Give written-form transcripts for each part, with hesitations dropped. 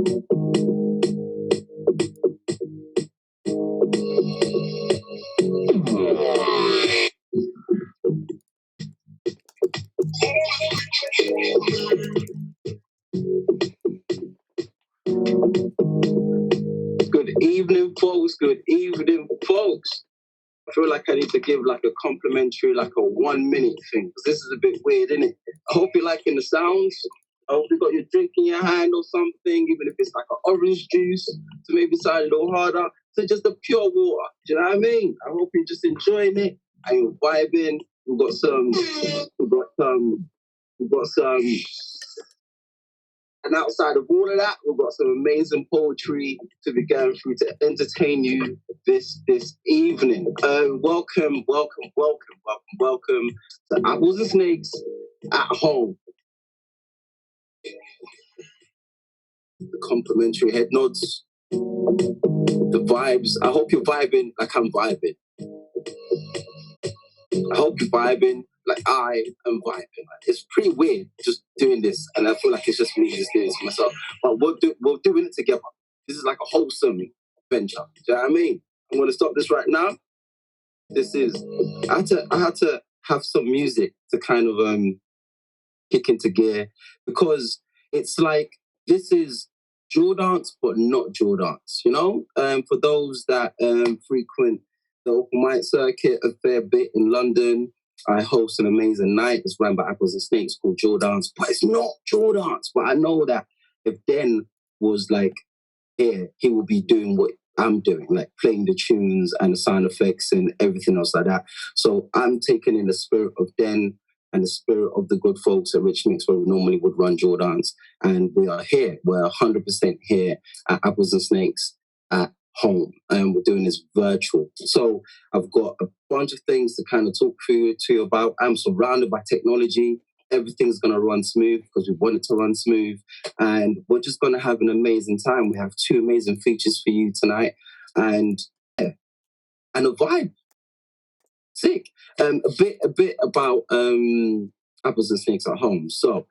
Good evening, folks. Good evening, folks. I feel like I need to give like a complimentary, like a 1 minute thing, because this is a bit weird, isn't it? I hope you're liking the sounds. I hope you got your drink in your hand or something, even if it's like an orange juice to maybe sound a little harder. So just the pure water. Do you know what I mean? I hope you're just enjoying it and you're vibing. We've got some, and outside of all of that, we've got some amazing poetry to be going through to entertain you this evening. Welcome to Apples and Snakes at Home. The complimentary head nods, the vibes. I hope you're vibing like I'm vibing. I hope you're vibing like I am vibing. It's pretty weird just doing this, and I feel like it's just me just doing it to myself. But we're doing it together. This is like a wholesome venture. Do you know what I mean? I'm going to stop this right now. I had to have some music to kind of kick into gear, because it's like this is drill dance, but not drill dance. You know, for those that frequent the open mic circuit a fair bit in London, I host an amazing night. It's run by Apples and Snakes called Drill Dance, but it's not drill dance. But I know that if Den was like here, he would be doing what I'm doing, like playing the tunes and the sound effects and everything else like that. So I'm taking in the spirit of Den and the spirit of the good folks at Rich Mix, where we normally would run Drill Dance. And we are here. We're 100% here at Apples and Snakes at Home, and we're doing this virtual. So I've got a bunch of things to kind of talk to you about. I'm surrounded by technology. Everything's going to run smooth because we want it to run smooth, and we're just going to have an amazing time. We have 2 amazing features for you tonight, and a vibe. Sick. A bit about Apples and Snakes at Home. So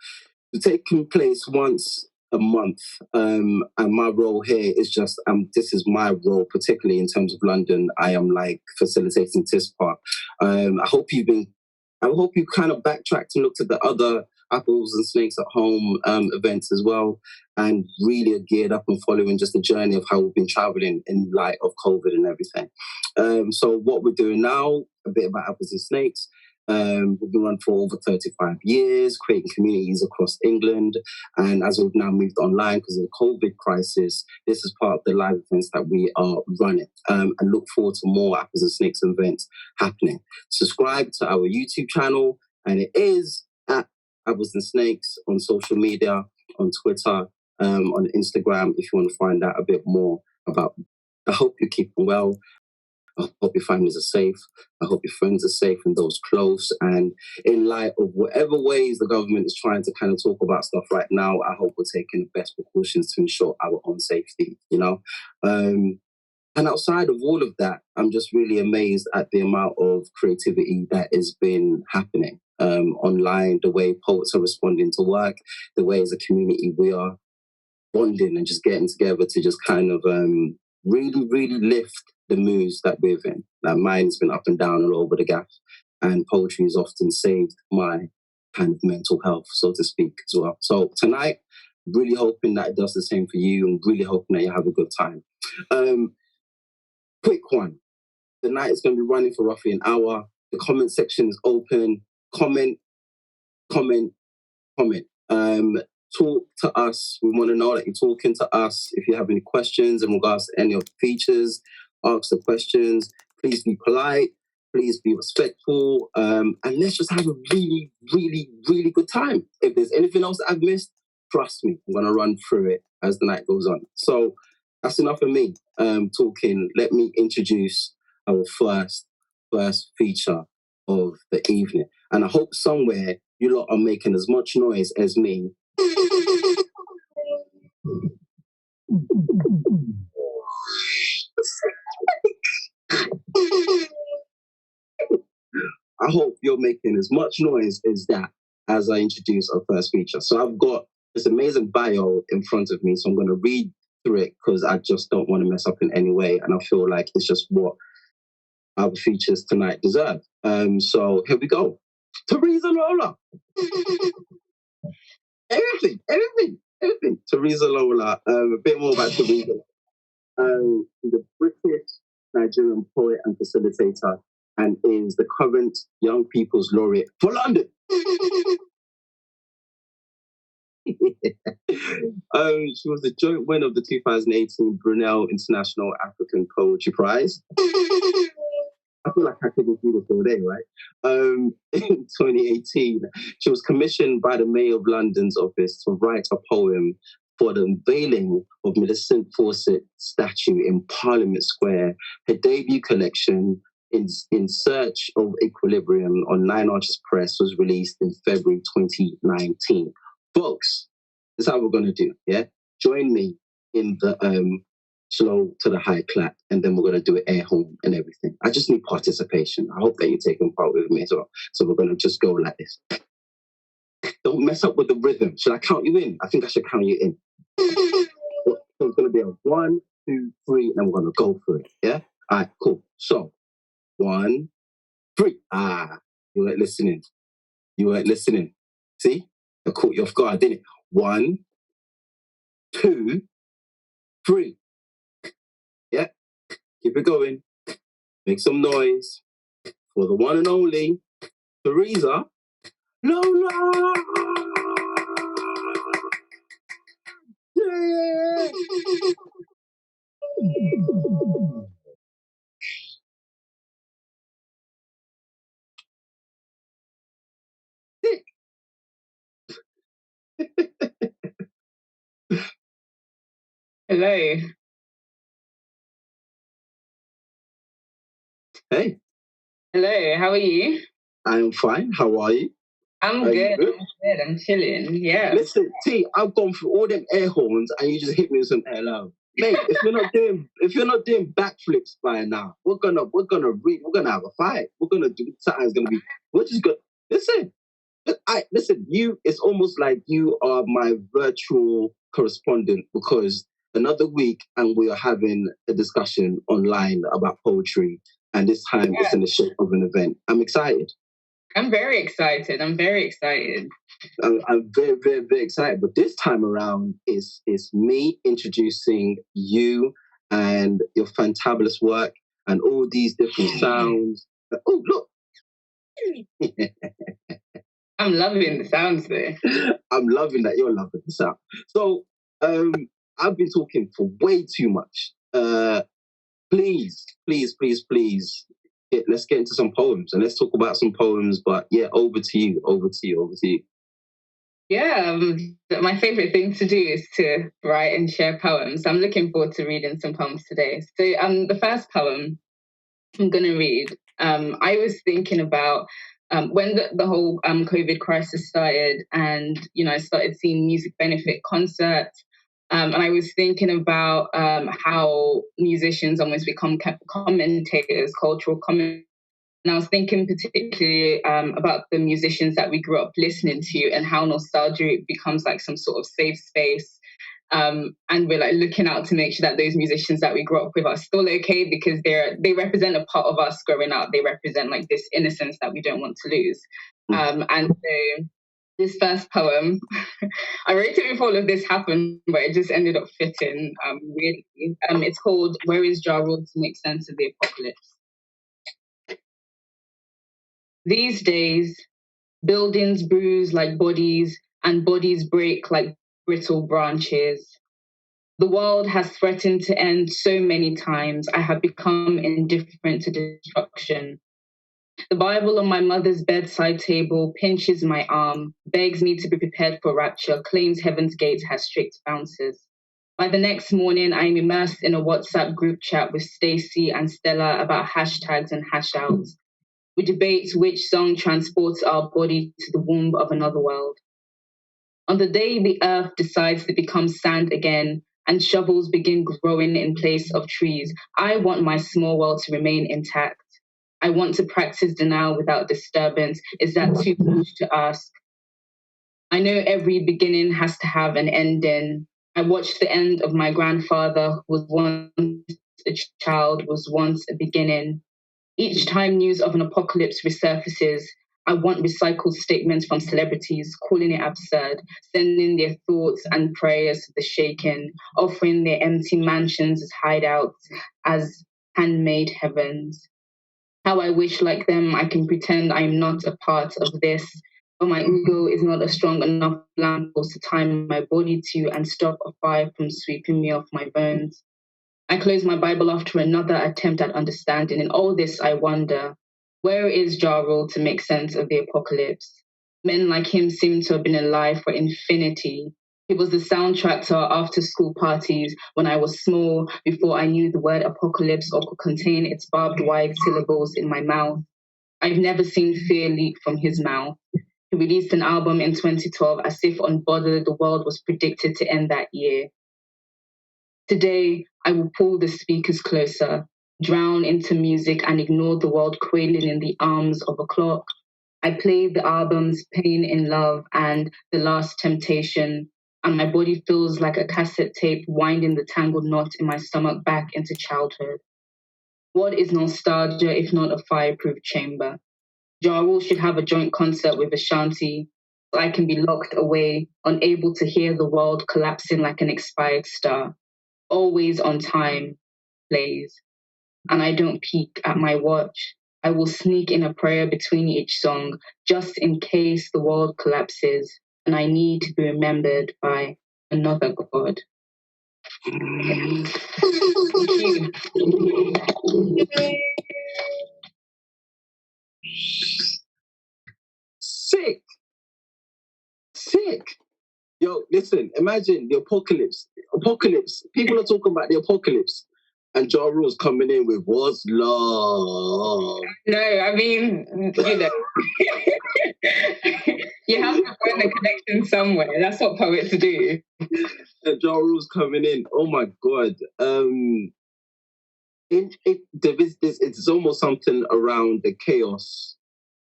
it's taking place once a month, and my role here is just this is my role, particularly in terms of London. I am like facilitating this part. I hope you kind of backtracked and looked at the other Apples and Snakes at Home events as well, and really are geared up and following just the journey of how we've been traveling in light of COVID and everything. So what we're doing now, a bit about Apples and Snakes. We've been running for over 35 years, creating communities across England. And as we've now moved online because of the COVID crisis, this is part of the live events that we are running. And look forward to more Apples and Snakes events happening. Subscribe to our YouTube channel, and it is at Apples and Snakes on social media, on Twitter, on Instagram, if you want to find out a bit more about. I hope you're keeping well. I hope your families are safe. I hope your friends are safe and those close. And in light of whatever ways the government is trying to kind of talk about stuff right now, I hope we're taking the best precautions to ensure our own safety, you know? And outside of all of that, I'm just really amazed at the amount of creativity that has been happening online, the way poets are responding to work, the way as a community we are bonding and just getting together to just kind of really, really lift the moods that we're in. Like mine's been up and down all over the gaff, and poetry has often saved my kind of mental health, so to speak, as well. So tonight, really hoping that it does the same for you, and really hoping that you have a good time. Quick one. The night is going to be running for roughly an hour. The comment section is open. Comment. Talk to us. We want to know that you're talking to us. If you have any questions in regards to any of the features, ask the questions. Please be polite. Please be respectful. And let's just have a really, really, really good time. If there's anything else that I've missed, trust me, I'm going to run through it as the night goes on. So that's enough of me talking. Let me introduce our first feature of the evening. And I hope somewhere you lot are making as much noise as me. I hope you're making as much noise as that as I introduce our first feature. So I've got this amazing bio in front of me, so I'm going to read through it because I just don't want to mess up in any way, and I feel like it's just what our features tonight deserve. So here we go. Teresa Lola. everything. Teresa Lola. A bit more about Teresa. She's a British Nigerian poet and facilitator, and is the current Young People's Laureate for London. She was the joint winner of the 2018 Brunel International African Poetry Prize. I feel like I could do this all day, right? In 2018, she was commissioned by the Mayor of London's office to write a poem for the unveiling of Millicent Fawcett's statue in Parliament Square. Her debut collection, In Search of Equilibrium, on Nine Arches Press, was released in February 2019. Folks, this is how we're going to do, yeah? Join me in the slow to the high clap, and then we're going to do it air home and everything. I just need participation. I hope that you're taking part with me as well. So we're going to just go like this. Don't mess up with the rhythm. Should I count you in? I think I should count you in. So it's going to be a 1, 2, 3, and then we're going to go for it, yeah? All right, cool. So, 1, 3. You weren't listening. See? I caught you off guard, didn't it? 1, 2, 3. Yeah, keep it going. Make some noise for the one and only Teresa Lola. Yeah. Hello. Hey. Hello, how are you? I am fine. How are you? I'm good. I'm chilling. Yeah. Listen, T, I've gone through all them air horns and you just hit me with some hello. Mate, if you're not doing backflips by now, we're gonna have a fight. We're gonna do something's gonna be we're just good. Listen, it's almost like you are my virtual correspondent, because another week and we are having a discussion online about poetry, and this time it's in the shape of an event. I'm excited. I'm very excited. I'm very, very, very excited. But this time around is me introducing you and your fantabulous work and all these different sounds. Oh, look. I'm loving the sounds there. I'm loving that you're loving the sound. So I've been talking for way too much. Please. Let's get into some poems and let's talk about some poems. But yeah, over to you. Yeah, my favorite thing to do is to write and share poems. I'm looking forward to reading some poems today. So the first poem I'm going to read, I was thinking about when the whole COVID crisis started, and I started seeing music benefit concerts. And I was thinking about how musicians almost become commentators, cultural commentators. And I was thinking particularly about the musicians that we grew up listening to and how nostalgia becomes like some sort of safe space. And we're like looking out to make sure that those musicians that we grew up with are still okay, because they represent a part of us growing up. They represent like this innocence that we don't want to lose. And so this first poem, I wrote it before all of this happened, but it just ended up fitting really. It's called Where is Jerwood to Make Sense of the Apocalypse? These days, buildings bruise like bodies and bodies break like brittle branches. The world has threatened to end so many times. I have become indifferent to destruction. The Bible on my mother's bedside table pinches my arm, begs me to be prepared for rapture, claims heaven's gate has strict bounces. By the next morning, I am immersed in a WhatsApp group chat with Stacy and Stella about hashtags and hashouts. We debate which song transports our body to the womb of another world. On the day the earth decides to become sand again and shovels begin growing in place of trees, I want my small world to remain intact. I want to practice denial without disturbance. Is that too much to ask? I know every beginning has to have an ending. I watched the end of my grandfather, who was once a child, was once a beginning. Each time news of an apocalypse resurfaces, I want recycled statements from celebrities calling it absurd, sending their thoughts and prayers to the shaken, offering their empty mansions as hideouts, as handmade heavens. How I wish, like them, I can pretend I'm not a part of this, but my ego is not a strong enough lamppost to tie my body to and stop a fire from sweeping me off my bones. I close my Bible after another attempt at understanding. In all this, I wonder, where is Ja Rule to make sense of the apocalypse? Men like him seem to have been alive for infinity. He was the soundtrack to our after school parties when I was small, before I knew the word apocalypse or could contain its barbed wire syllables in my mouth. I've never seen fear leak from his mouth. He released an album in 2012 as if Unbothered the world was predicted to end that year. Today, I will pull the speakers closer, drown into music and ignore the world quailing in the arms of a clock. I play the albums Pain in Love and The Last Temptation, and my body feels like a cassette tape winding the tangled knot in my stomach back into childhood. What is nostalgia if not a fireproof chamber? Ja Rule should have a joint concert with Ashanti, so I can be locked away, unable to hear the world collapsing like an expired star. Always on time, plays, and I don't peek at my watch. I will sneak in a prayer between each song, just in case the world collapses and I need to be remembered by another God. Sick. Sick. Yo, listen, imagine the apocalypse. Apocalypse. People are talking about the apocalypse. And Ja Rule's coming in with what's love. No, I mean, you know, you have to find the connection somewhere. That's what poets do. And Ja Rule's coming in. Oh my God. It's almost something around the chaos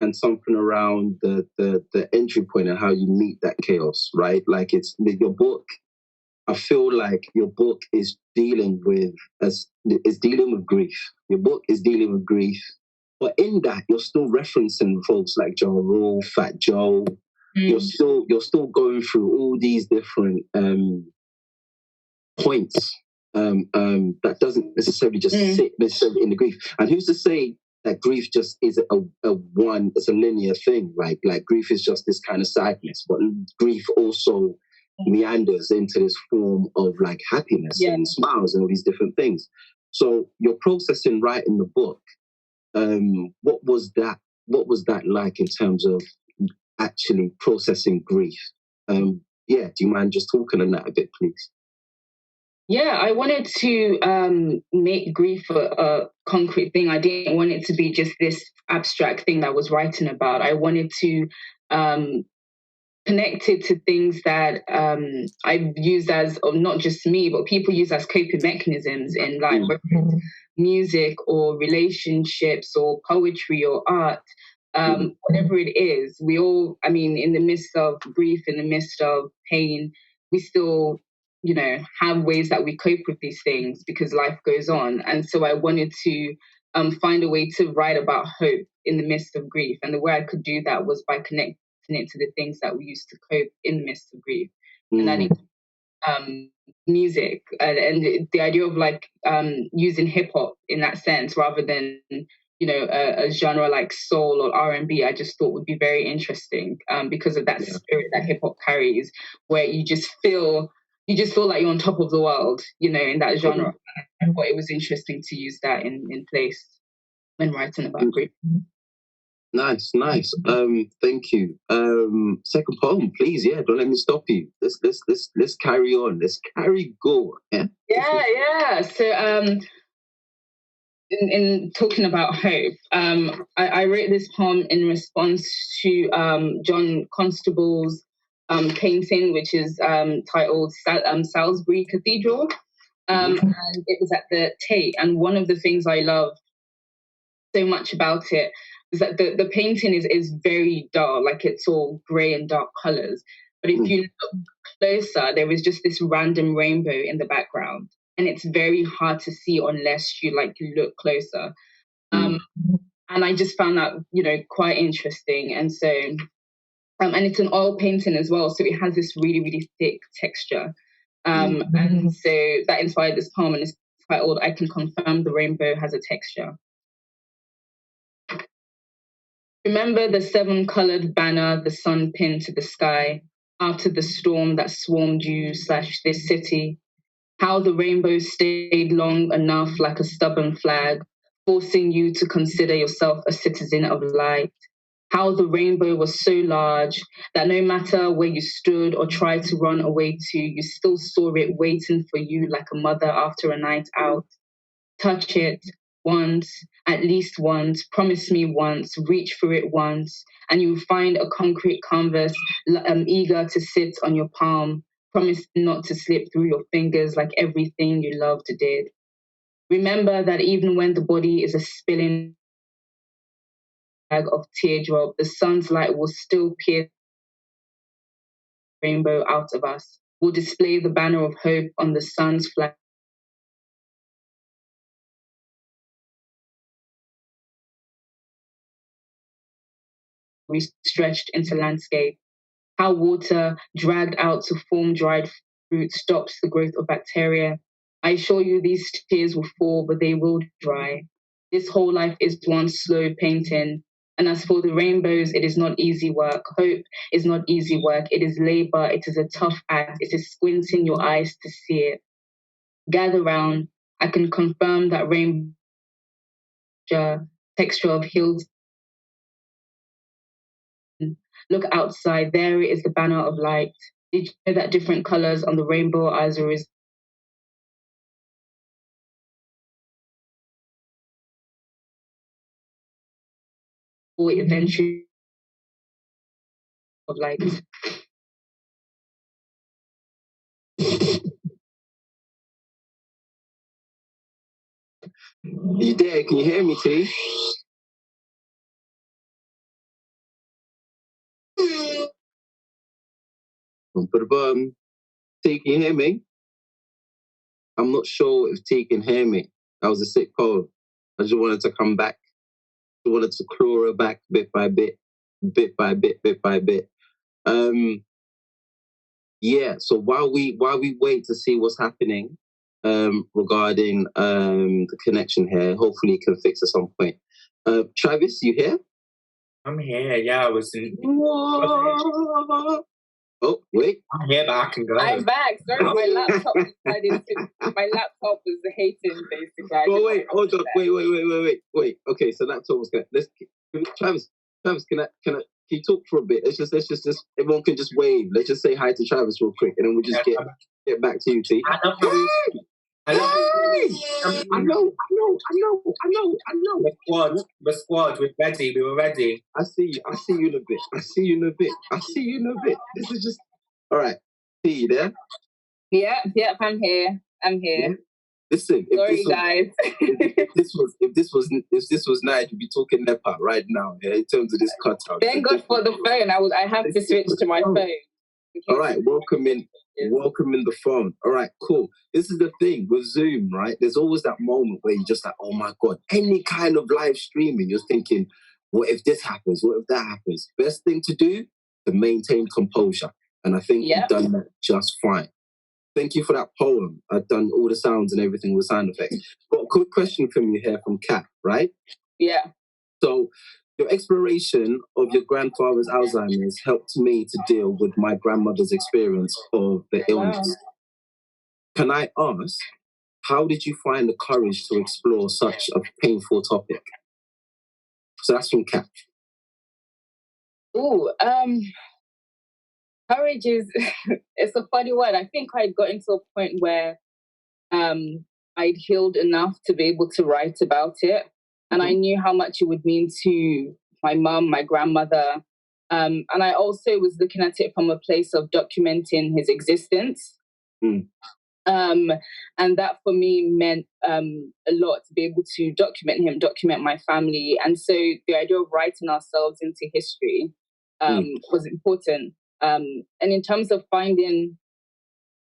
and something around the entry point and how you meet that chaos, right? Like it's your book. I feel like your book is dealing with grief. Your book is dealing with grief, but in that you're still referencing folks like Ja Rule, Fat Joe. You're still going through all these different points that doesn't necessarily just sit necessarily in the grief. And who's to say that grief just is it's a linear thing, right? Like grief is just this kind of sadness, but grief also meanders into this form of like happiness and smiles and all these different things. So you're processing writing the book. What was that like in terms of actually processing grief? Do you mind just talking on that a bit, please? Yeah, I wanted to make grief a concrete thing. I didn't want it to be just this abstract thing that I was writing about. I wanted to connect it to things that I've used as, or not just me, but people use as coping mechanisms in life, whether it's music or relationships or poetry or art. Whatever it is, we all, I mean, in the midst of grief, in the midst of pain, we still, you know, have ways that we cope with these things because life goes on. And so I wanted to find a way to write about hope in the midst of grief. And the way I could do that was by connecting it to the things that we used to cope in the midst of grief. And that includes music and the idea of like using hip hop in that sense rather than, you know, a genre like soul or R&B, I just thought would be very interesting because of that spirit that hip hop carries, where you just feel like you're on top of the world, you know, in that genre. I thought it was interesting to use that in place when writing about grief. Nice. Thank you. Second poem, please. Yeah, don't let me stop you. Let's carry on. Let's go. Yeah. So in talking about hope, I wrote this poem in response to John Constable's painting, which is titled Salisbury Cathedral. And it was at the Tate. And one of the things I love so much about it is that the painting is very dull, like it's all grey and dark colours. But if you look closer, there is just this random rainbow in the background. And it's very hard to see unless you look closer. And I just found that, quite interesting. And so, and it's an oil painting as well. So it has this really, really thick texture. And so that inspired this poem, and it's quite old. I can confirm the rainbow has a texture. Remember the 7-colored banner the sun pinned to the sky after the storm that swarmed you/this city. How the rainbow stayed long enough like a stubborn flag, forcing you to consider yourself a citizen of light. How the rainbow was so large that no matter where you stood or tried to run away to, you still saw it waiting for you like a mother after a night out. Touch it once, at least once, promise me once, reach for it once, and you'll find a concrete canvas eager to sit on your palm. Promise not to slip through your fingers like everything you loved did. Remember that even when the body is a spilling bag of teardrop, the sun's light will still pierce the rainbow out of us. We'll display the banner of hope on the sun's flag. Stretched into landscape. How water dragged out to form dried fruit stops the growth of bacteria. I assure you these tears will fall, but they will dry. This whole life is one slow painting. And as for the rainbows, it is not easy work. Hope is not easy work. It is labor. It is a tough act. It is squinting your eyes to see it. Gather round. I can confirm that rainbow texture of hills. Look outside, there is the banner of light. Did you know that different colors on the rainbow are as a result or eventually of light? You there? Can you hear me, T? T, can you hear me? I'm not sure if T can hear me. That was a sick poem. I just wanted to come back. I wanted to claw her back bit by bit, bit by bit, bit by bit. Yeah, so while we wait to see what's happening regarding the connection here, hopefully it can fix at some point. Travis, you here? I'm here, yeah, I was in... Oh, wait. I'm here, but I can go. I'm back. Sorry, my laptop was hating, basically. Oh, wait, hold on. Wait. Okay, so laptop was good. Travis, can you talk for a bit? Let's just everyone can just wave. Let's just say hi to Travis real quick, and then we'll just get back to you, T. I know. The squad, we're ready. We were ready. I see you in a bit. This is just all right. T, you there? Yeah, I'm here. Yeah. Listen, guys. if this was night, you'd be talking Nepa right now. Yeah, in terms of this cutout. Thank God for the phone. I have to switch to my phone. All right, welcome in the phone. All right, cool. This is the thing with Zoom, right? There's always that moment where you're just like, oh my God, any kind of live streaming, you're thinking, what if this happens? What if that happens? Best thing to do, to maintain composure. And I think you've done that just fine. Thank you for that poem. I've done all the sounds and everything with sound effects. Got a quick question from you here from Kat, right? Yeah. So your exploration of your grandfather's Alzheimer's helped me to deal with my grandmother's experience of the illness. Wow. Can I ask, how did you find the courage to explore such a painful topic? So that's from Kat. Courage is, it's a funny word. I think I'd gotten to a point where I'd healed enough to be able to write about it. And I knew how much it would mean to my mum, my grandmother. And I also was looking at it from a place of documenting his existence. And that for me meant a lot to be able to document him, document my family. And so the idea of writing ourselves into history was important. And in terms of finding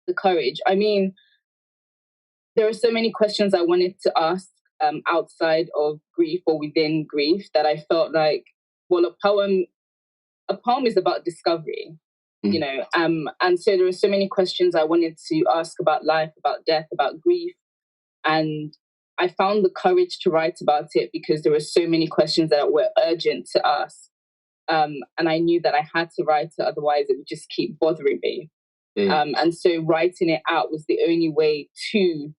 the courage, I mean, there are so many questions I wanted to ask outside of grief or within grief that I felt like, well, a poem is about discovery, you know, and so there are so many questions I wanted to ask about life, about death, about grief, and I found the courage to write about it because there were so many questions that were urgent to ask, and I knew that I had to write it, otherwise it would just keep bothering me. And so writing it out was the only way to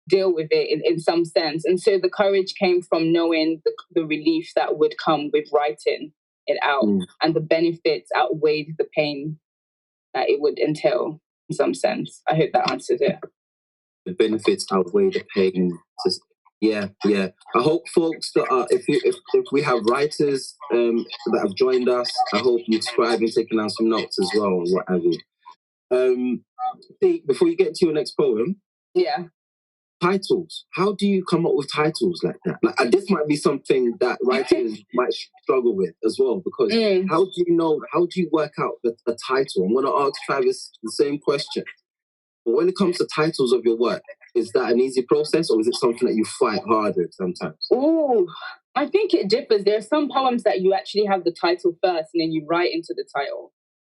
deal with it in some sense. And so the courage came from knowing the relief that would come with writing it out, and the benefits outweighed the pain that it would entail in some sense. I hope that answers it. The benefits outweigh the pain. Yeah. I hope folks that are, if we have writers that have joined us, I hope you're scribing, taking down some notes as well, and what have you. Before you get to your next poem, titles. How do you come up with titles like that? Like, this might be something that writers might struggle with as well, because how do you work out a title? I'm going to ask Travis the same question. But when it comes to titles of your work, is that an easy process, or is it something that you fight hard with sometimes? Oh, I think it differs. There are some poems that you actually have the title first and then you write into the title.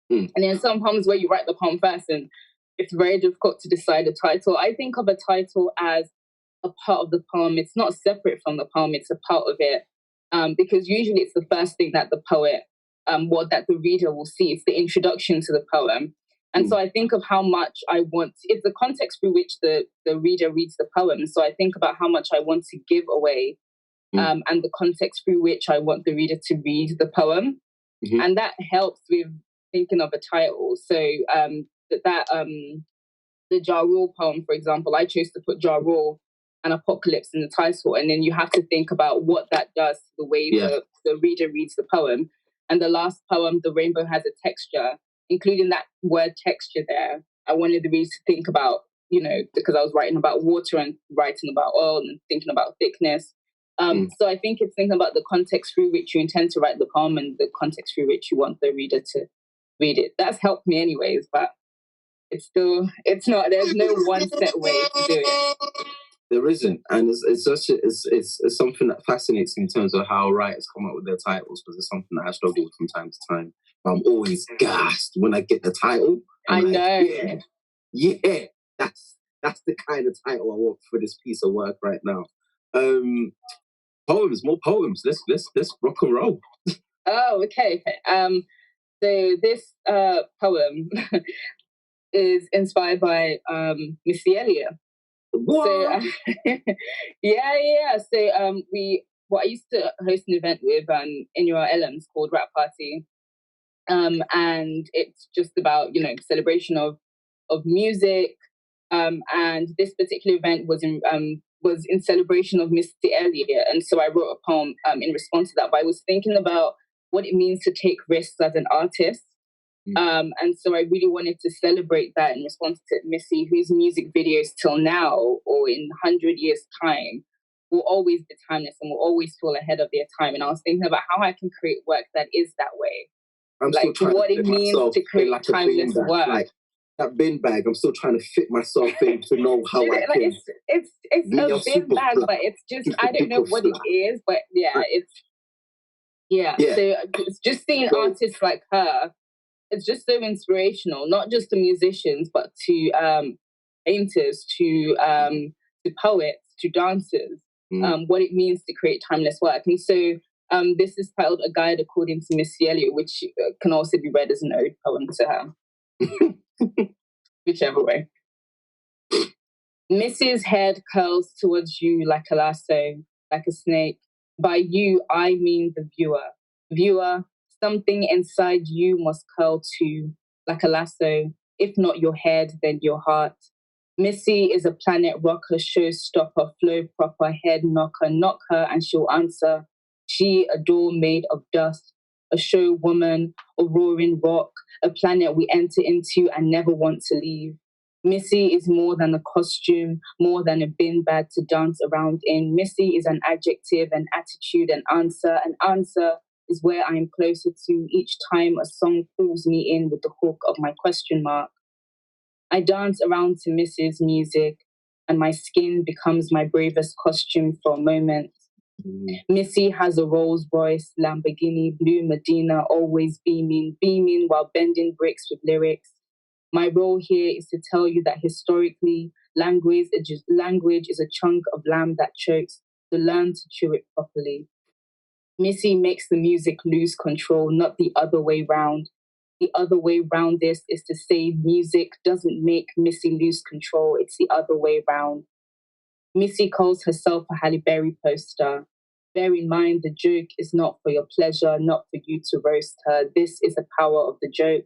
And then some poems where you write the poem first and it's very difficult to decide a title. I think of a title as a part of the poem. It's not separate from the poem, it's a part of it. Because usually it's the first thing that the poet, that the reader will see. It's the introduction to the poem. And so I think of how much I want, it's the context through which the reader reads the poem. So I think about how much I want to give away, and the context through which I want the reader to read the poem. And that helps with thinking of a title. So the Ja Rule poem, for example, I chose to put Ja Rule and Apocalypse in the title. And then you have to think about what that does to the way the reader reads the poem. And the last poem, The Rainbow Has a Texture, including that word texture there, I wanted the reader to think about, you know, because I was writing about water and writing about oil and thinking about thickness. So I think it's thinking about the context through which you intend to write the poem and the context through which you want the reader to read it. That's helped me anyways, but it's not, there's no one set way to do it. There isn't, and it's something that fascinates me in terms of how writers come up with their titles, because it's something that I struggle with from time to time. But I'm always gassed when I get the title. I know. Yeah, that's the kind of title I want for this piece of work right now. More poems. Let's rock and roll. Oh, okay. So this poem is inspired by Missy Elliott. What? So, yeah. So I used to host an event with Inua Ellams called Rap Party, and it's just about, you know, celebration of music, and this particular event was in celebration of Missy Elliott, and so I wrote a poem in response to that. But I was thinking about what it means to take risks as an artist. And so I really wanted to celebrate that in response to Missy, whose music videos till now or in 100 years' time will always be timeless and will always feel ahead of their time. And I was thinking about how I can create work that is that way. I'm like what it means to create like timeless work. Like that bin bag, I'm still trying to fit myself in to know how I can. It's a bin bag, but it's just, I don't know what it is, but yeah, So it's just seeing artists like her, it's just so inspirational, not just to musicians, but to painters, to poets, to dancers, what it means to create timeless work. And so this is titled A Guide According to Missy Elliott, which can also be read as an ode poem to her. Whichever way. Missy's head curls towards you like a lasso, like a snake. By you, I mean the viewer. Viewer, something inside you must curl too, like a lasso. If not your head, then your heart. Missy is a planet rocker, showstopper, flow proper, head knocker. Knock her and she'll answer. She, a door made of dust, a show woman, a roaring rock, a planet we enter into and never want to leave. Missy is more than a costume, more than a bin bag to dance around in. Missy is an adjective, an attitude, an answer is where I am closer to each time a song pulls me in with the hook of my question mark. I dance around to Missy's music, and my skin becomes my bravest costume for a moment. Missy has a Rolls Royce, Lamborghini, blue Medina, always beaming while bending bricks with lyrics. My role here is to tell you that historically, language is a chunk of lamb that chokes, to learn to chew it properly. Missy makes the music lose control, not the other way round. The other way round this is to say music doesn't make Missy lose control, it's the other way round. Missy calls herself a Halle Berry poster. Bear in mind, the joke is not for your pleasure, not for you to roast her. This is the power of the joke.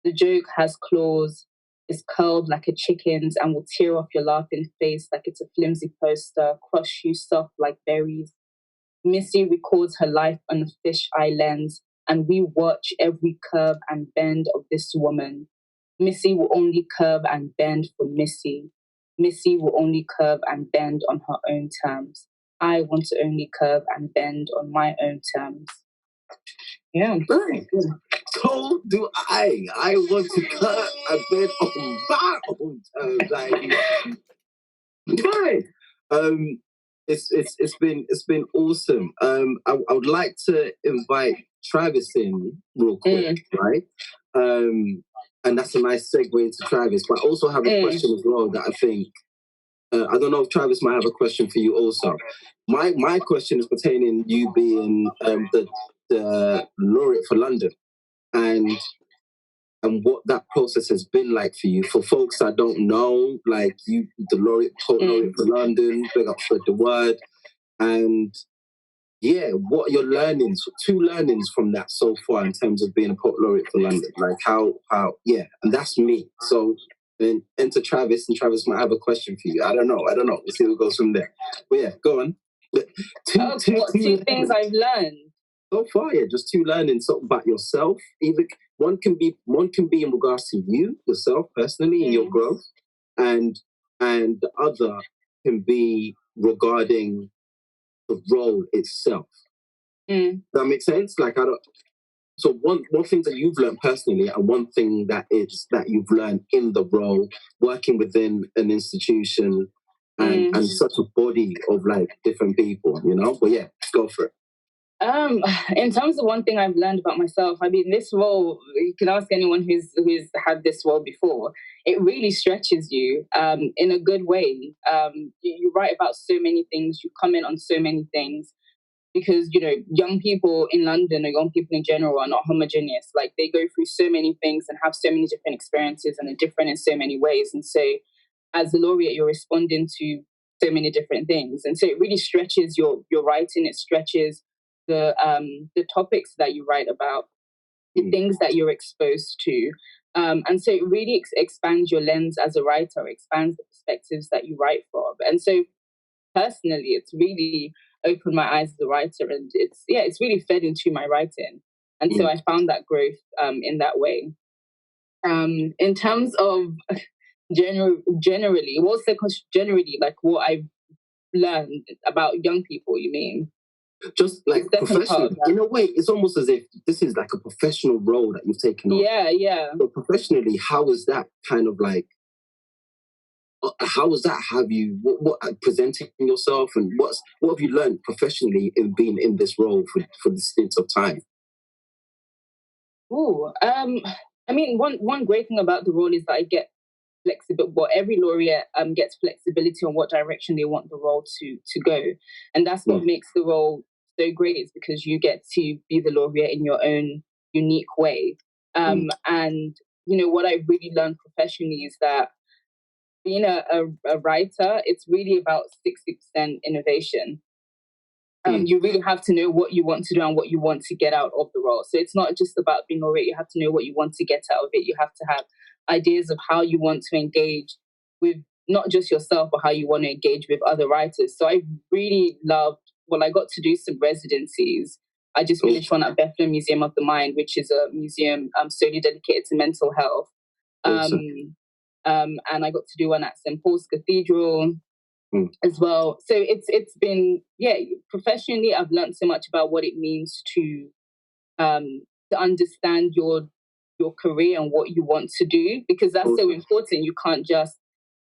The joke has claws, is curled like a chicken's, and will tear off your laughing face like it's a flimsy poster, crush you soft like berries. Missy records her life on a fisheye lens, and we watch every curve and bend of this woman. Missy will only curve and bend for Missy. Missy will only curve and bend on her own terms. I want to only curve and bend on my own terms. Yeah. Right. So do I. I want to curve and bend on my own terms. Right. It's been awesome. I would like to invite Travis in real quick, right? And that's a nice segue into Travis. But I also have a question as well that I think I don't know if Travis might have a question for you also. My question is pertaining you being the laureate for London and what that process has been like for you. For folks that don't know, like you, the laureate for London, big up, spread the word, and yeah, what are your learnings, 2 learnings from that so far in terms of being a poet laureate for London? Like how, yeah, and that's me. So then enter Travis, and Travis might have a question for you. I don't know. We'll see what goes from there. But yeah, go on. Two things I've learned so far. Yeah, just 2 learnings about yourself. Either one can be in regards to you yourself personally and your growth, and the other can be regarding the role itself. Does that make sense? Like I don't. So one thing that you've learned personally, and one thing that you've learned in the role, working within an institution, and such a body of like different people, you know. But yeah, go for it. In terms of one thing I've learned about myself, I mean, this role, you can ask anyone who's had this role before, it really stretches you in a good way. You write about so many things, you comment on so many things, because, you know, young people in London or young people in general are not homogeneous. Like, they go through so many things and have so many different experiences and are different in so many ways. And so as a laureate, you're responding to so many different things. And so it really stretches your writing. It stretches the topics that you write about, the things that you're exposed to. And so it really expands your lens as a writer, expands the perspectives that you write from. And so personally, it's really opened my eyes as a writer, and it's really fed into my writing. And so I found that growth in that way. In terms of generally, what's the question? Generally, like what I've learned about young people, you mean? Just like professional, in a way, it's almost as if this is like a professional role that you've taken on. Yeah. But professionally, how is that kind of like? How was that? Have you what presenting yourself, and what have you learned professionally in being in this role for the stint of time? I mean, one great thing about the role is that I get flexible. Well, every laureate gets flexibility on what direction they want the role to go, and that's what makes the role so great. Is because you get to be the laureate in your own unique way. And you know what I've really learned professionally is that being a writer, it's really about 60% innovation. You really have to know what you want to do and what you want to get out of the role. So it's not just about being laureate. You have to know what you want to get out of it. You have to have ideas of how you want to engage with not just yourself, but how you want to engage with other writers. So I really loved, I got to do some residencies. I just finished one at Bethlehem Museum of the Mind, which is a museum solely dedicated to mental health. And I got to do one at St. Paul's Cathedral. as well. So it's been, professionally, I've learned so much about what it means to understand your career and what you want to do, because that's so important. You can't just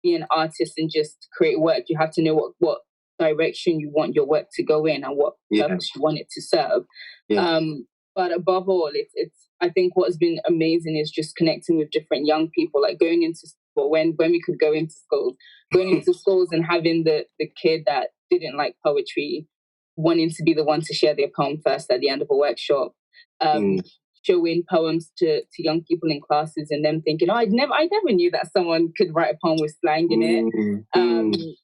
be an artist and just create work. You have to know what direction you want your work to go in and what purpose you want it to serve. But above all, it's I think what's been amazing is just connecting with different young people, like going into school when we could go into schools, and having the kid that didn't like poetry wanting to be the one to share their poem first at the end of a workshop, showing poems to young people in classes and them thinking, I never knew that someone could write a poem with slang in it.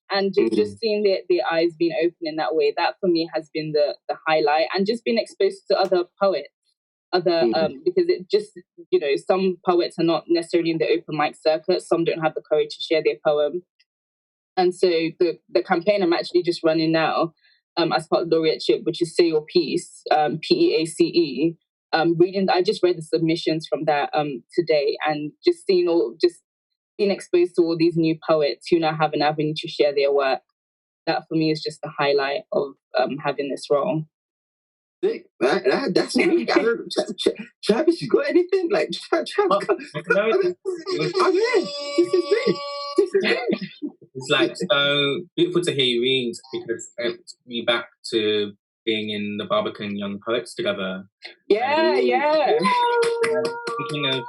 And just seeing their eyes being open in that way, that for me has been the highlight. And just being exposed to other poets, because it just, some poets are not necessarily in the open mic circuit. Some don't have the courage to share their poem. And so the campaign I'm actually just running now, as part of Laureate, which is Say Your Piece, PEACE. I just read the submissions from that today, and just being exposed to all these new poets who now have an avenue to share their work. That for me is just the highlight of having this role. That's me. Travis, you got anything? Like, Travis, I'm here. This is me. It's like so beautiful to hear you read, because it took me back to being in the Barbican Young Poets together. Yeah. Thinking of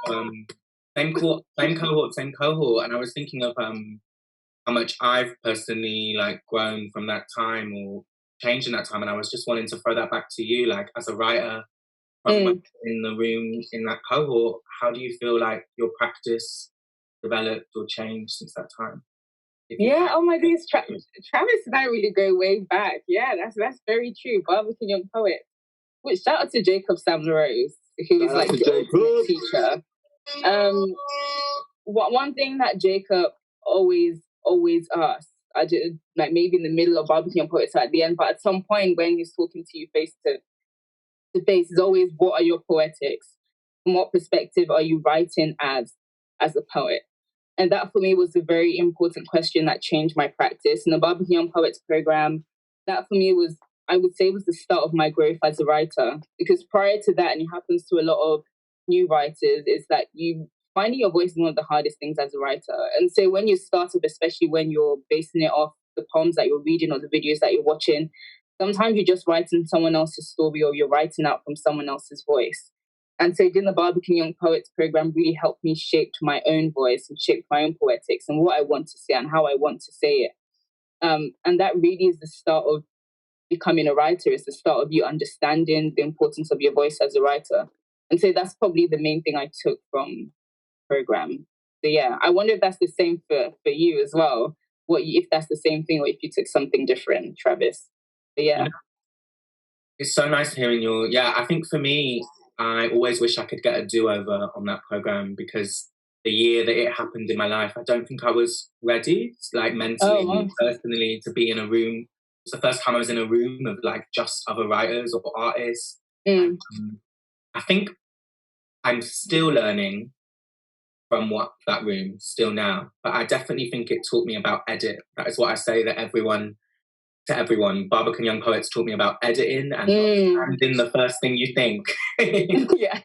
same cohort, and I was thinking of how much I've personally grown from that time or changed in that time, and I was just wanting to throw that back to you, as a writer in the room in that cohort. How do you feel like your practice developed or changed since that time? Yeah, oh my goodness, Travis and I really go way back. Yeah, that's very true. Barbican Young Poet. Which shout out to Jacob Sam Rose, who is the teacher. One thing that Jacob always asks, I did maybe in the middle of Barbican Young Poets or at the end, but at some point when he's talking to you face to face, is always, what are your poetics? From what perspective are you writing as a poet? And that for me was a very important question that changed my practice. In the Barbican Young Poets program, that for me was, I would say, was the start of my growth as a writer. Because prior to that, and it happens to a lot of new writers, is that finding your voice is one of the hardest things as a writer. And so when you start up, especially when you're basing it off the poems that you're reading or the videos that you're watching, sometimes you're just writing someone else's story or you're writing out from someone else's voice. And so doing the Barbican Young Poets program really helped me shape my own voice and shape my own poetics and what I want to say and how I want to say it. And that really is the start of becoming a writer. It's the start of you understanding the importance of your voice as a writer. And so that's probably the main thing I took from the program. So yeah, I wonder if that's the same for you as well. If that's the same thing or if you took something different, Travis. But yeah. It's so nice hearing I think for me, I always wish I could get a do-over on that program, because the year that it happened in my life, I don't think I was ready, mentally, personally, to be in a room. It's the first time I was in a room of just other writers or artists. And, I think I'm still learning from that room still now, but I definitely think it taught me about edit. That is what I say to everyone. Barbican Young Poets taught me about editing and in the first thing you think. Yeah.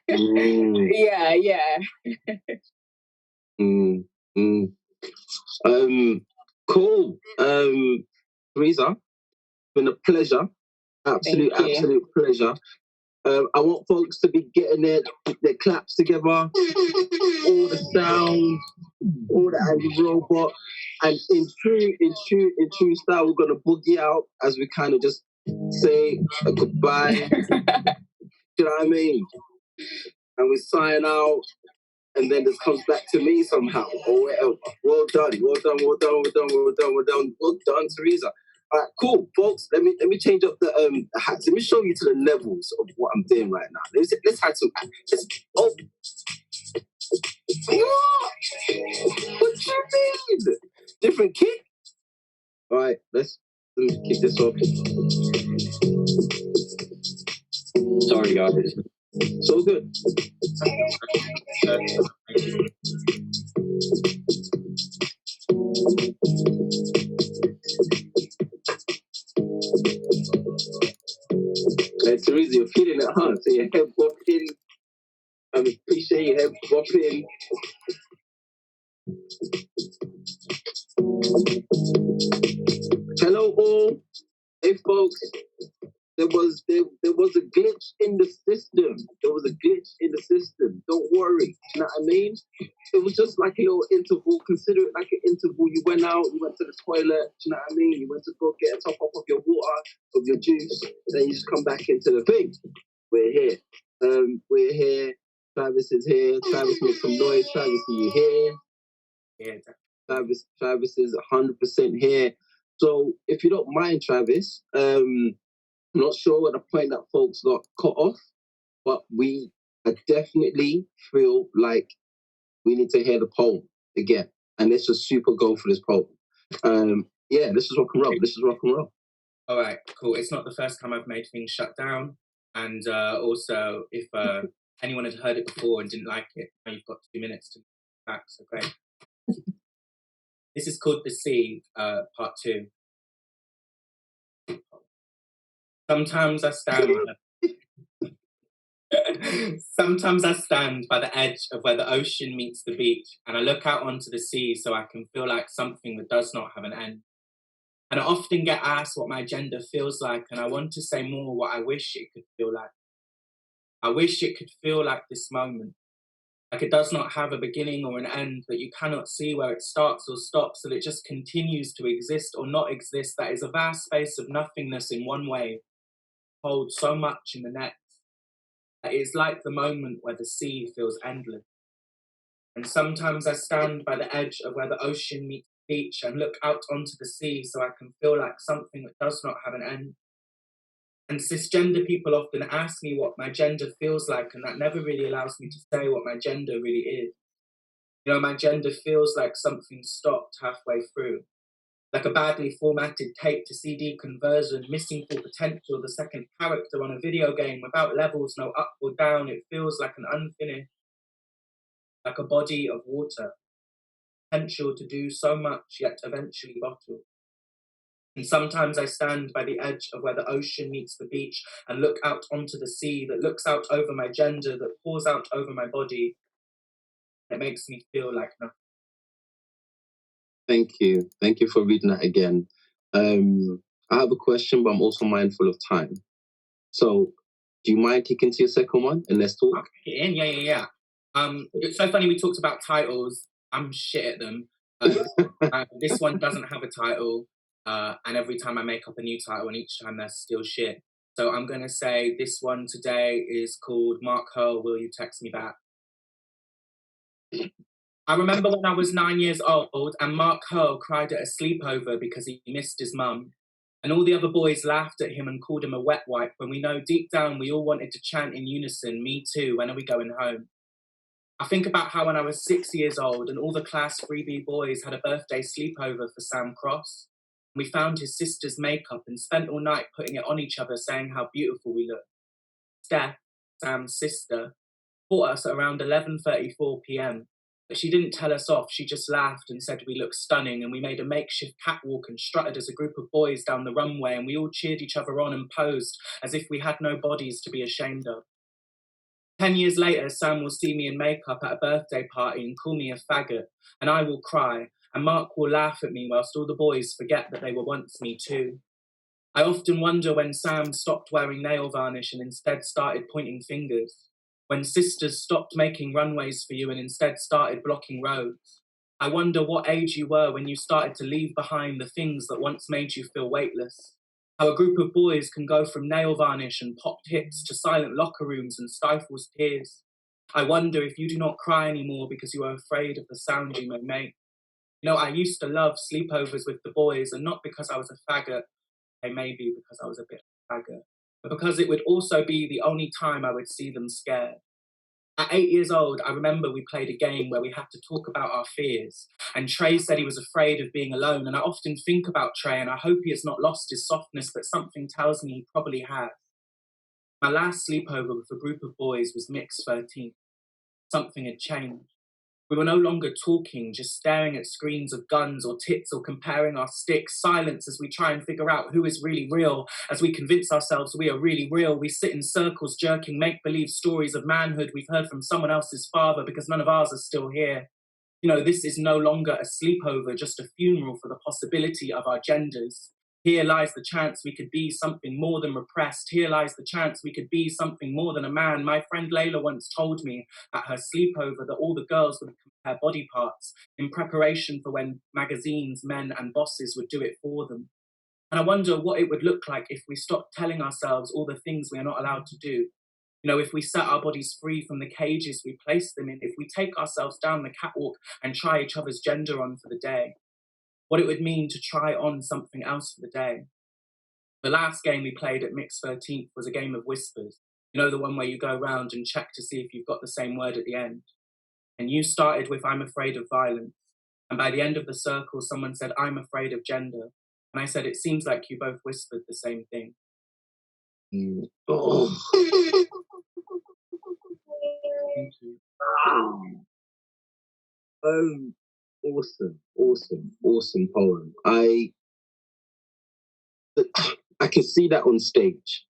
Cool. Teresa, it's been a pleasure. Absolute pleasure. I want folks to be getting their claps together, all the sounds, all the Angry Robot, and in true style, we're gonna boogie out as we kind of just say a goodbye. Do you know what I mean? And we sign out, and then this comes back to me somehow. Or whatever. Well done, Teresa. All right, cool, folks. Let me change up the hats. Let me show you to the levels of what I'm doing right now. Let's have some. What you mean? Different kick. All right, let me kick this off. Sorry, guys. So good. Teresa, you're feeling it, huh? So your head bopping. I appreciate your head bopping. Hello all. Hey folks. There was a glitch in the system. There was a glitch in the system. Don't worry. You know what I mean? It was just like a little interval. Consider it like an interval. You went out, you went to the toilet. You know what I mean? You went to go get a top up of your water, of your juice. Then you just come back into the thing. We're here. We're here. Travis is here. Travis, make some noise. Travis, are you here? Yeah. Travis is 100% here. So if you don't mind, Travis, I'm not sure what the point that folks got cut off, but I definitely feel like we need to hear the poem again. And let's just super go for this poem. Yeah, let's just rock and roll. Let's just rock and roll. All right, cool. It's not the first time I've made things shut down. And also, if anyone had heard it before and didn't like it, now you've got 2 minutes to back, so great. This is called The Sea, Part 2. Sometimes I stand by the edge of where the ocean meets the beach, and I look out onto the sea so I can feel like something that does not have an end. And I often get asked what my gender feels like, and I want to say more what I wish it could feel like. I wish it could feel like this moment, like it does not have a beginning or an end, that you cannot see where it starts or stops, that it just continues to exist or not exist, that is a vast space of nothingness in one way, holds so much in the next. It is like the moment where the sea feels endless. And sometimes I stand by the edge of where the ocean meets the beach and look out onto the sea so I can feel like something that does not have an end. And cisgender people often ask me what my gender feels like, and that never really allows me to say what my gender really is. You know, my gender feels like something stopped halfway through. Like a badly formatted tape to CD conversion, missing full potential, the second character on a video game without levels, no up or down. It feels like an unfinished, like a body of water, potential to do so much, yet eventually bottled. And sometimes I stand by the edge of where the ocean meets the beach and look out onto the sea that looks out over my gender, that pours out over my body. It makes me feel like nothing. Thank you. Thank you for reading that again. I have a question, but I'm also mindful of time. So, do you mind kicking to your second one and let's talk? I'll kick it in, yeah. It's so funny we talked about titles. I'm shit at them. This one doesn't have a title, and every time I make up a new title, and each time that's still shit. So I'm going to say this one today is called Mark Hurl, Will You Text Me Back? I remember when I was 9 years old and Mark Hurl cried at a sleepover because he missed his mum. And all the other boys laughed at him and called him a wet wipe, when we know deep down we all wanted to chant in unison, me too, when are we going home? I think about how when I was 6 years old and all the class 3B boys had a birthday sleepover for Sam Cross. We found his sister's makeup and spent all night putting it on each other, saying how beautiful we looked. Steph, Sam's sister, caught us at around 11:34 p.m. But she didn't tell us off, she just laughed and said we looked stunning, and we made a makeshift catwalk and strutted as a group of boys down the runway, and we all cheered each other on and posed as if we had no bodies to be ashamed of. 10 years later, Sam will see me in makeup at a birthday party and call me a faggot, and I will cry, and Mark will laugh at me whilst all the boys forget that they were once me too. I often wonder when Sam stopped wearing nail varnish and instead started pointing fingers. When sisters stopped making runways for you and instead started blocking roads. I wonder what age you were when you started to leave behind the things that once made you feel weightless. How a group of boys can go from nail varnish and popped hips to silent locker rooms and stifles tears. I wonder if you do not cry anymore because you are afraid of the sound you may make. You know, I used to love sleepovers with the boys, and not because I was a faggot, maybe because I was a bit of a faggot, but because it would also be the only time I would see them scared. At 8 years old, I remember we played a game where we had to talk about our fears, and Trey said he was afraid of being alone, and I often think about Trey, and I hope he has not lost his softness, but something tells me he probably has. My last sleepover with a group of boys was Mix 13. Something had changed. We were no longer talking, just staring at screens of guns or tits or comparing our sticks. Silence as we try and figure out who is really real. As we convince ourselves we are really real, we sit in circles jerking make-believe stories of manhood we've heard from someone else's father because none of ours are still here. You know, this is no longer a sleepover, just a funeral for the possibility of our genders. Here lies the chance we could be something more than repressed. Here lies the chance we could be something more than a man. My friend Layla once told me at her sleepover that all the girls would compare body parts in preparation for when magazines, men and bosses would do it for them. And I wonder what it would look like if we stopped telling ourselves all the things we are not allowed to do. You know, if we set our bodies free from the cages we place them in, if we take ourselves down the catwalk and try each other's gender on for the day. What it would mean to try on something else for the day. The last game we played at Mix 13th was a game of whispers. You know, the one where you go around and check to see if you've got the same word at the end. And you started with, I'm afraid of violence. And by the end of the circle, someone said, I'm afraid of gender. And I said, it seems like you both whispered the same thing. Oh. Thank you. Awesome poem. I can see that on stage.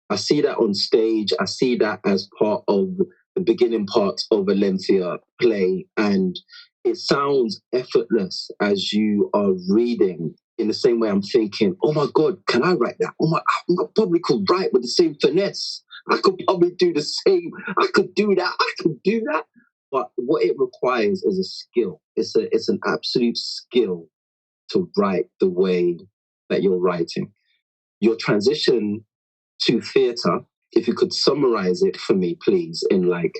I see that as part of the beginning parts of a lengthier play, and it sounds effortless as you are reading. In the same way, I'm thinking, oh my God, can I write that? I probably could write with the same finesse. I could probably do the same. I could do that. But what it requires is a skill. It's an absolute skill to write the way that you're writing. Your transition to theatre, if you could summarize it for me, please, in like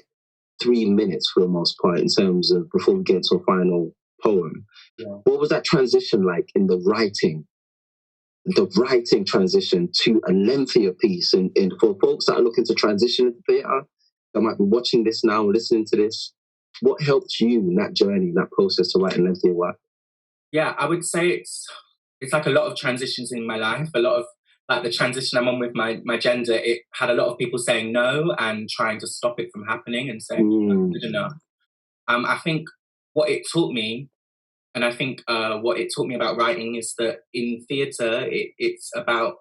3 minutes for the most part, in terms of before we get to a final poem. Yeah. What was that transition like in the writing transition to a lengthier piece? And for folks that are looking to transition into theatre, that might be watching this now, listening to this, what helped you in that journey, that process to write a lengthier work? Yeah, I would say it's like a lot of transitions in my life, a lot of like the transition I'm on with my gender, it had a lot of people saying no and trying to stop it from happening and saying that's good enough. I think what it taught me, and I think what it taught me about writing is that in theatre, it's about,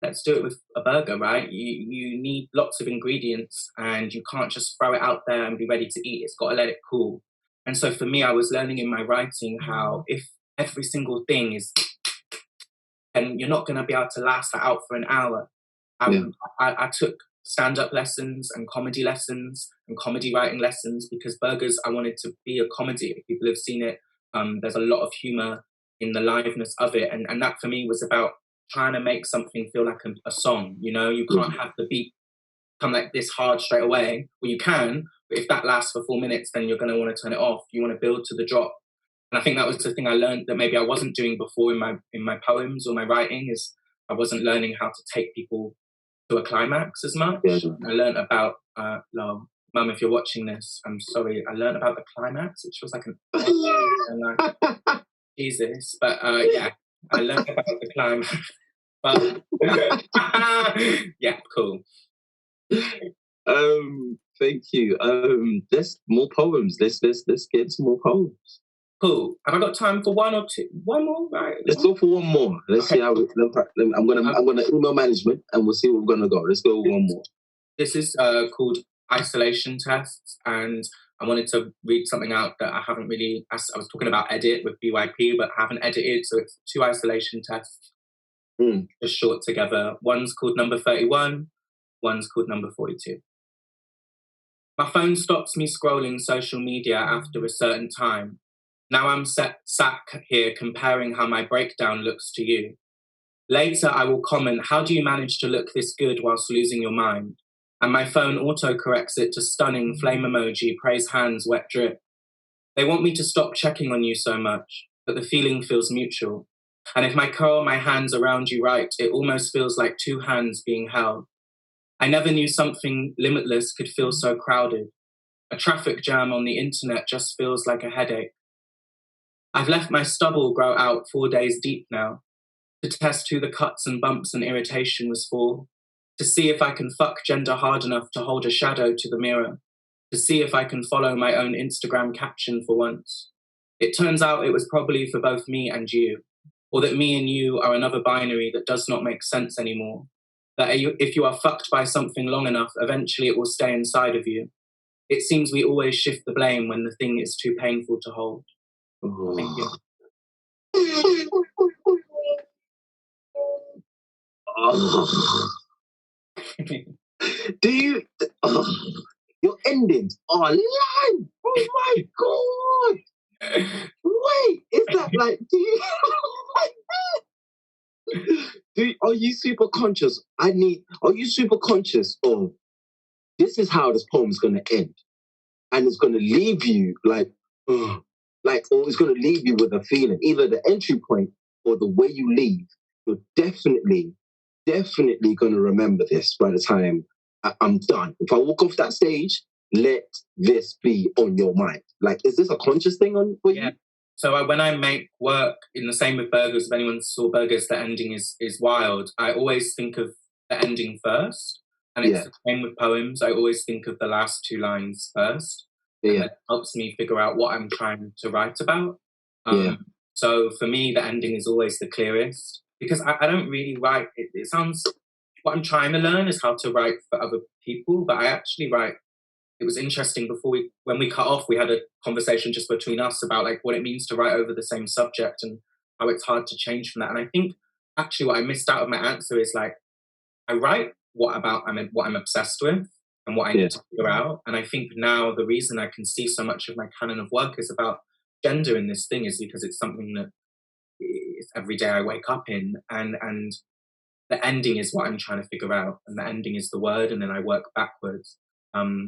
let's do it with a burger, right? You need lots of ingredients and you can't just throw it out there and be ready to eat. It's got to let it cool. And so for me, I was learning in my writing how if every single thing is, and you're not going to be able to last that out for an hour. I took stand-up lessons and comedy lessons and comedy writing lessons because Burgerz, I wanted to be a comedy. If people have seen it, there's a lot of humour in the liveness of it. And that for me was about trying to make something feel like a song. You know, you can't have the beat come like this hard straight away. Well, you can, but if that lasts for 4 minutes, then you're going to want to turn it off. You want to build to the drop. And I think that was the thing I learned that maybe I wasn't doing before in my poems or my writing, is I wasn't learning how to take people to a climax as much. Yeah. I learned about, Mum, if you're watching this, I'm sorry, I learned about the climax, which was like an Jesus. But yeah, I learned about the climax. But yeah, cool. Thank you. Let's more poems. Let's get some more poems. Cool. Have I got time for one or two? One more, right? Let's go for one more. Let's see how I'm gonna email management and we'll see where we're gonna go. Let's go with one more. This is called Isolation Tests, and I wanted to read something out that I haven't really. I was talking about edit with BYP, but I haven't edited, so it's 2 isolation tests, just short together. One's called number 31. One's called number 42. My phone stops me scrolling social media after a certain time. Now I'm sat here comparing how my breakdown looks to you. Later I will comment, how do you manage to look this good whilst losing your mind? And my phone auto-corrects it to stunning flame emoji, praise hands, wet drip. They want me to stop checking on you so much, but the feeling feels mutual. And if I curl my hands around you right, it almost feels like 2 hands being held. I never knew something limitless could feel so crowded. A traffic jam on the internet just feels like a headache. I've left my stubble grow out 4 days deep now, to test who the cuts and bumps and irritation was for, to see if I can fuck gender hard enough to hold a shadow to the mirror, to see if I can follow my own Instagram caption for once. It turns out it was probably for both me and you, or that me and you are another binary that does not make sense anymore. That if you are fucked by something long enough, eventually it will stay inside of you. It seems we always shift the blame when the thing is too painful to hold. Thank you. Do you... your endings are live! Oh my God! Wait, is that like... are you super conscious? Are you super conscious of this is how this poem's going to end? And it's going to leave you or it's going to leave you with a feeling, either the entry point or the way you leave. You're definitely going to remember this by the time I'm done. If I walk off that stage, let this be on your mind. Like, is this a conscious thing for you? So when I make work, in the same with Burgerz, if anyone saw Burgerz, the ending is wild. I always think of the ending first. And it's the same with poems. I always think of the last two lines first. And it helps me figure out what I'm trying to write about. So for me, the ending is always the clearest. Because I don't really write, it sounds, what I'm trying to learn is how to write for other people. But I actually write, it was interesting when we cut off, we had a conversation just between us about like what it means to write over the same subject and how it's hard to change from that. And I think actually what I missed out of my answer is like, I write what I'm obsessed with and what I need to figure out. And I think now the reason I can see so much of my canon of work is about gender in this thing is because it's something that is every day I wake up in. And the ending is what I'm trying to figure out. And the ending is the word, and then I work backwards. Awesome.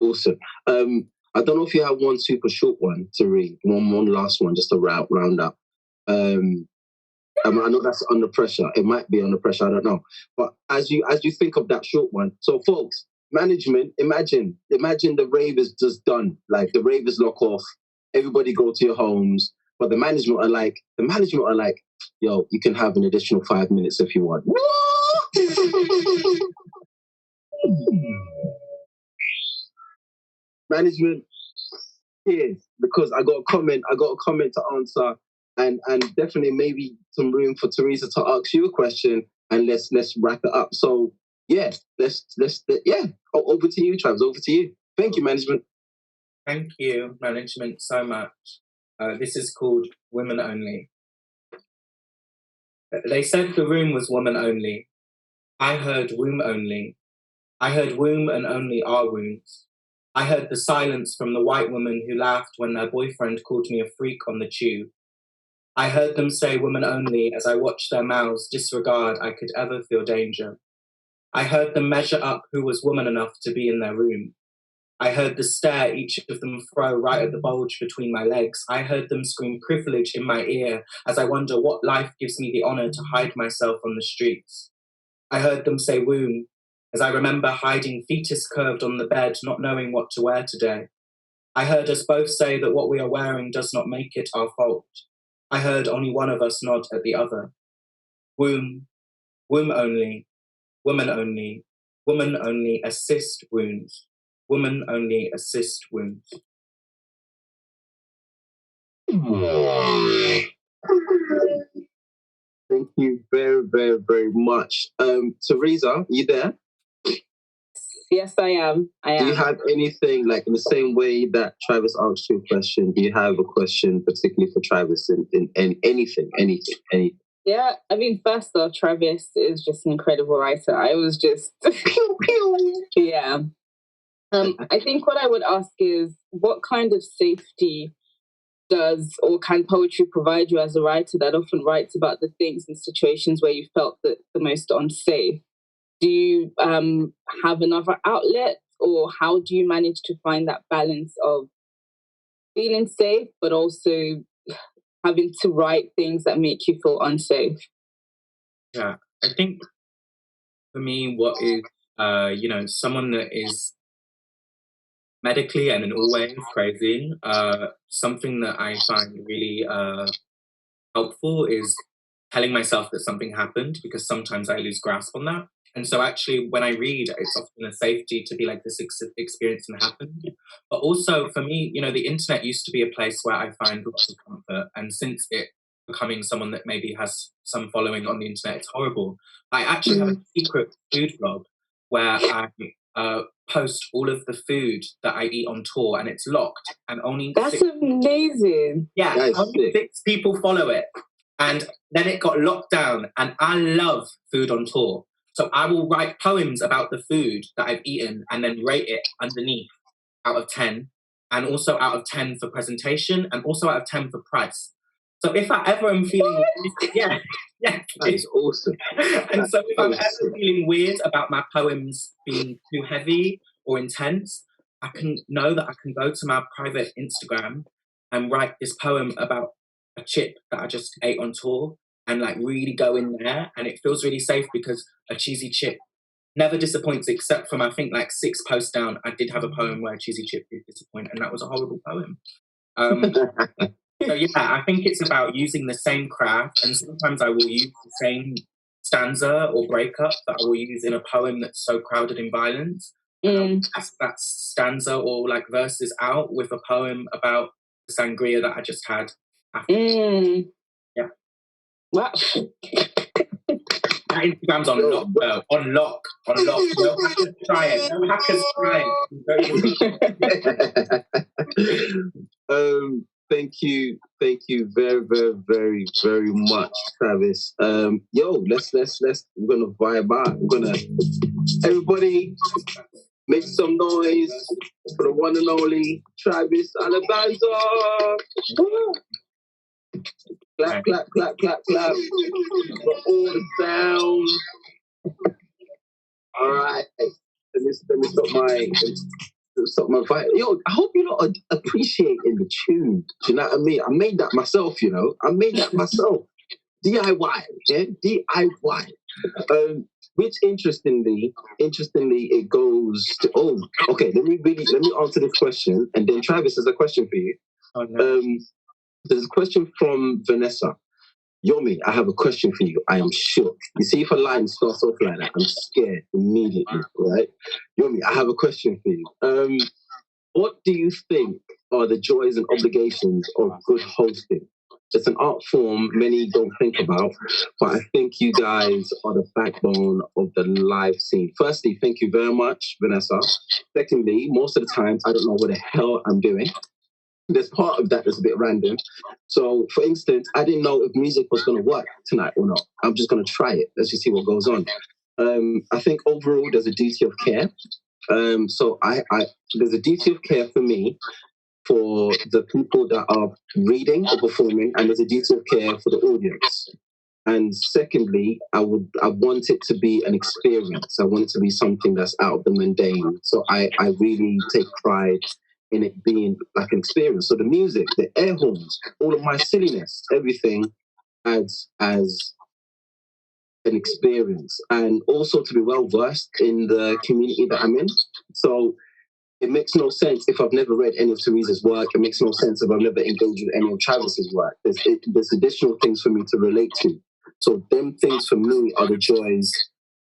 Awesome. I don't know if you have one super short one to read, one last one, just to round up. I know that's under pressure. It might be under pressure. I don't know. But as you think of that short one, so folks, management, imagine the rave is just done. Like the rave is lock off. Everybody go to your homes. But the management are like, yo, you can have an additional 5 minutes if you want. Management, cheers, because I got a comment to answer. And definitely maybe some room for Teresa to ask you a question, and let's wrap it up. So let's over to you, Travis. Over to you. Thank you, management. Thank you, management, so much. This is called Women Only. They said the room was woman only. I heard womb only. I heard womb and only our wombs. I heard the silence from the white woman who laughed when their boyfriend called me a freak on the tube. I heard them say women only as I watched their mouths disregard I could ever feel danger. I heard them measure up who was woman enough to be in their room. I heard the stare each of them throw right at the bulge between my legs. I heard them scream privilege in my ear as I wonder what life gives me the honor to hide myself on the streets. I heard them say womb as I remember hiding fetus curved on the bed, not knowing what to wear today. I heard us both say that what we are wearing does not make it our fault. I heard only one of us nod at the other. Womb, womb only, woman only, woman only assist wounds, woman only assist wounds. Thank you very, very, very much. Teresa, you there? Yes, I am. Do you have anything, like in the same way that Travis asked you a question, do you have a question particularly for Travis in anything? Yeah, I mean, first off, Travis is just an incredible writer. I was just... Yeah. I think what I would ask is, what kind of safety does or can poetry provide you as a writer that often writes about the things and situations where you felt the most unsafe? Do you have another outlet, or how do you manage to find that balance of feeling safe but also having to write things that make you feel unsafe? Yeah, I think for me, what is, someone that is medically and in all ways crazy, something that I find really helpful is telling myself that something happened, because sometimes I lose grasp on that. And so actually when I read, it's often a safety to be like this experience and happen. But also for me, you know, the internet used to be a place where I find lots of comfort. And since it becoming someone that maybe has some following on the internet, it's horrible. I actually have a secret food blog where I post all of the food that I eat on tour, and it's locked. And only That's amazing. Yeah, only 6 people follow it. And then it got locked down, and I love food on tour. So I will write poems about the food that I've eaten and then rate it underneath out of 10, and also out of 10 for presentation, and also out of 10 for price. So if I ever am feeling, yeah, it's awesome. And so if I'm ever feeling weird about my poems being too heavy or intense, I can know that I can go to my private Instagram and write this poem about a chip that I just ate on tour, and like really go in there, and it feels really safe because a cheesy chip never disappoints, except from I think like 6 posts down, I did have a poem where a cheesy chip did disappoint, and that was a horrible poem. So yeah, I think it's about using the same craft, and sometimes I will use the same stanza or breakup that I will use in a poem that's so crowded in violence. That stanza or like verses out with a poem about the sangria that I just had. Yeah. Wow. That Instagram's on lock, bro. On lock. No hackers try it. No hackers try it. Thank you very, very, very, very much, Travis. We're gonna vibe out. We're gonna everybody make some noise for the one and only Travis Alabanza. Clap, clap, clap, clap, clap for all the sound. All right. Let me stop my vibe. Yo, I hope you're not appreciating the tune. Do you know what I mean? I made that myself, you know. DIY, yeah? DIY. Which interestingly, it goes to, let me answer this question, and then Travis has a question for you. Oh, no. There's a question from Vanessa. Yomi, I have a question for you. I am shook. You see, if a line starts off like that, I'm scared immediately, right? Yomi, I have a question for you. What do you think are the joys and obligations of good hosting? It's an art form many don't think about, but I think you guys are the backbone of the live scene. Firstly, thank you very much, Vanessa. Secondly, most of the times, I don't know what the hell I'm doing. There's part of that that's a bit random. So, for instance, I didn't know if music was going to work tonight or not. I'm just going to try it. Let's just see what goes on. I think overall there's a duty of care. So there's a duty of care for me, for the people that are reading or performing, and there's a duty of care for the audience. And secondly, I want it to be an experience. I want it to be something that's out of the mundane. So I really take pride in it being like an experience. So the music, the air horns, all of my silliness, everything adds as an experience, and also to be well versed in the community that I'm in. So it makes no sense if I've never read any of Teresa's work. It makes no sense if I've never engaged with any of Travis's work. There's additional things for me to relate to. So them things for me are the joys.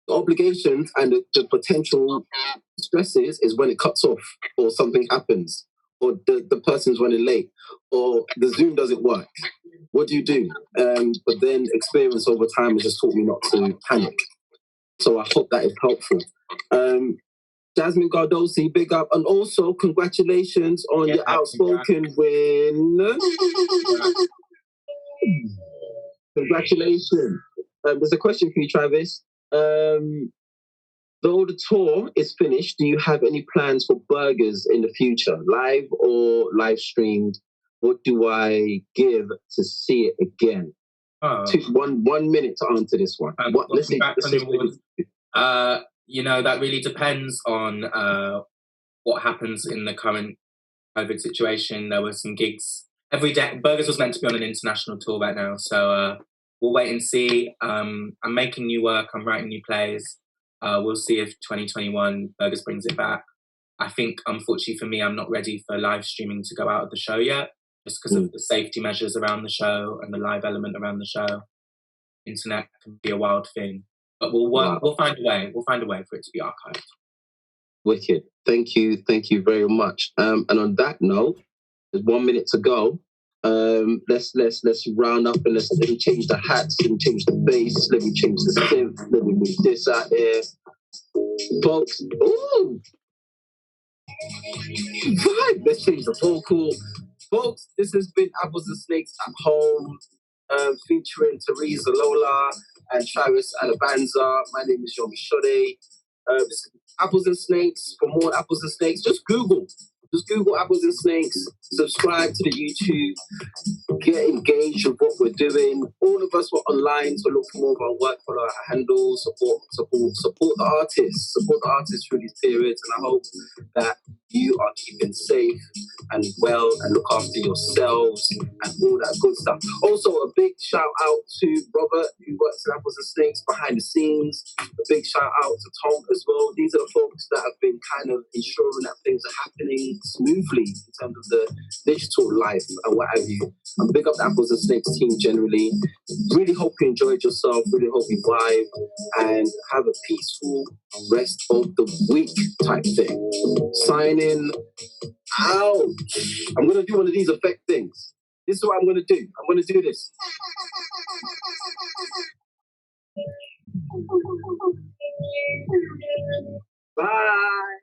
The obligations and the potential stresses is when it cuts off, or something happens, or the person's running late, or the Zoom doesn't work. What do you do? But then experience over time has just taught me not to panic. So I hope that is helpful. Jasmine Gardosi, big up. And also, congratulations on your outspoken win. Congratulations. There's a question for you, Travis. Though the tour is finished, do you have any plans for Burgerz in the future, live or live streamed? What do I give to see it again? 1 minute to answer this one. You know, that really depends on what happens in the current COVID situation. There were some gigs every day. Burgerz was meant to be on an international tour right now, so we'll wait and see. I'm making new work. I'm writing new plays. We'll see if 2021 Burgerz brings it back. I think, unfortunately for me, I'm not ready for live streaming to go out of the show yet, just because of the safety measures around the show and the live element around the show. Internet can be a wild thing. But we'll find a way. We'll find a way for it to be archived. Wicked. Thank you very much. And on that note, there's 1 minute to go. Let's round up and let me change the hats, let me change the bass, let me change the synth, let me move this out here. Folks, ooh! Vibe! Let's change the vocal. Folks, this has been Apples and Snakes at Home, featuring Theresa Lola and Travis Alabanza. My name is Yomi Ṣode. This is Apples and Snakes. For more Apples and Snakes, just Google Apples and Snakes. Subscribe to the YouTube. Get engaged with what we're doing. All of us were online, so look for more of our work, follow our handles, support the artists. Support the artists through these periods, and I hope that you are keeping safe and well and look after yourselves and all that good stuff. Also, a big shout out to Robert, who works at Apples and Snakes behind the scenes. A big shout out to Tom as well. These are the folks that have been kind of ensuring that things are happening smoothly in terms of the digital life and what have you. And big up the Apples and Snakes team generally. Really hope you enjoyed yourself. Really hope you vibe and have a peaceful rest of the week type thing. Signing out. I'm going to do one of these effect things. This is what I'm going to do. I'm going to do this. Bye.